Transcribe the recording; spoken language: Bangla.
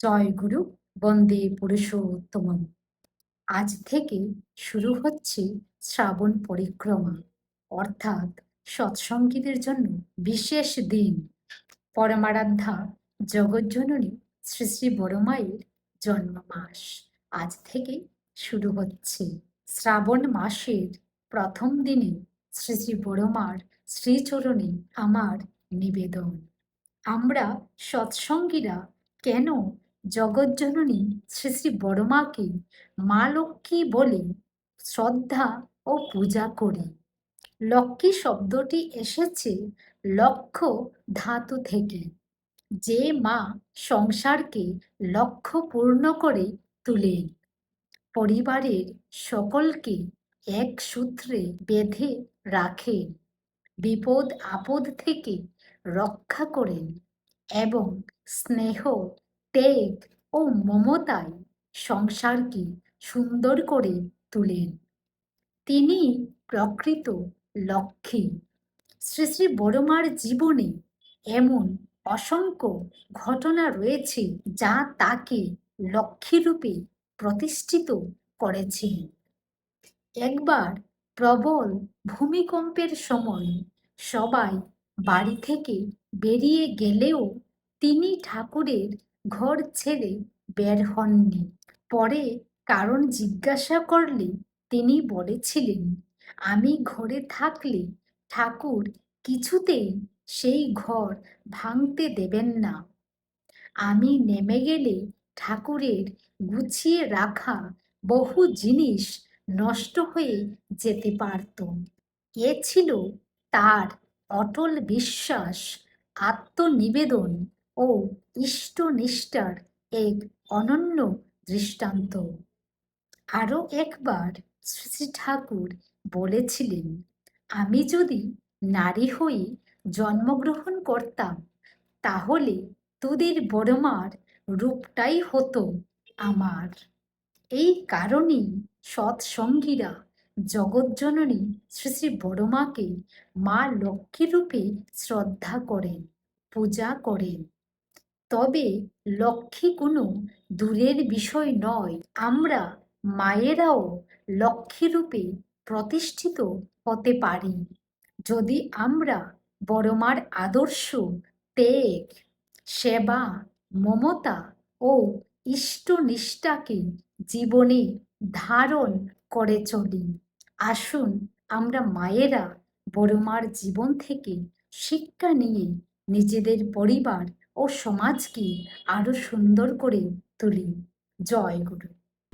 জয় গুরু, বন্দে পুরুষোত্তমম। আজ থেকে শুরু হচ্ছে শ্রাবণ পরিক্রমা, অর্থাৎ সৎসঙ্গীদের জন্য বিশেষ দিন। পরমারাধ্যা জগজ্জননী শ্রী শ্রী বড়মায়ের জন্ম মাস আজ থেকে শুরু হচ্ছে। শ্রাবণ মাসের প্রথম দিনে শ্রী শ্রী বড়মার শ্রীচরণে আমার নিবেদন। আমরা সৎসঙ্গীরা কেন জগজ্জননী শ্রী শ্রী বড়মাকে মা লক্ষ্মী বলে শ্রদ্ধা ও পূজা করি? লক্ষ্মী শব্দটি এসেছে লক্ষ ধাতু থেকে, যে মা সংসারকে লক্ষ্য পূর্ণ করে তুলেন, পরিবারের সকলকে এক সূত্রে বেঁধে রাখেন, বিপদ আপদ থেকে রক্ষা করেন এবং স্নেহ, ত্যাগ ও মমতায় সংসারকে সুন্দর করে তুলেন। তিনি প্রকৃত লক্ষ্মী। শ্রী শ্রী বড়মার জীবনে এমন অসংখ্য ঘটনা রয়েছে যা তাকে লক্ষ্মীরূপে প্রতিষ্ঠিত করেছে। একবার প্রবল ভূমিকম্পের সময় সবাই বাড়ি থেকে বেরিয়ে গেলেও তিনি ঠাকুরের ঘর ছেড়ে বের হননি। পরে কারণ জিজ্ঞাসা করলে তিনি বলেছিলেন, আমি ঘরে থাকলে ঠাকুর কিছুতেই সেই ঘর ভাঙতে দেবেন না। আমি নেমে গেলে ঠাকুরের গুছিয়ে রাখা বহু জিনিস নষ্ট হয়ে যেতে পারত। এ ছিল তার অটল বিশ্বাস, আত্মনিবেদন ও ইষ্টনিষ্ঠার এক অনন্য দৃষ্টান্ত। আরও একবার শ্রী শ্রী ঠাকুর বলেছিলেন, আমি যদি নারী হয়ে জন্মগ্রহণ করতাম তাহলে তোদের বড়মার রূপটাই হতো আমার। এই কারণেই সৎসঙ্গীরা জগজ্জননী শ্রী শ্রী বড়মাকে মা লক্ষ্মী রূপে শ্রদ্ধা করেন, পূজা করেন। তবে লক্ষ্মী কোনো দূরের বিষয় নয়। আমরা মায়েরাও লক্ষ্মী রূপে প্রতিষ্ঠিত হতে পারি যদি আমরা বড়মার আদর্শ, ত্যাগ, সেবা, মমতা ও ইষ্টনিষ্ঠাকে জীবনে ধারণ করে চলি। আসুন আমরা মায়েরা বড়মার জীবন থেকে শিক্ষা নিয়ে নিজেদের পরিবার ও সমাজকে আরো সুন্দর করে তুলি। জয় গুরু।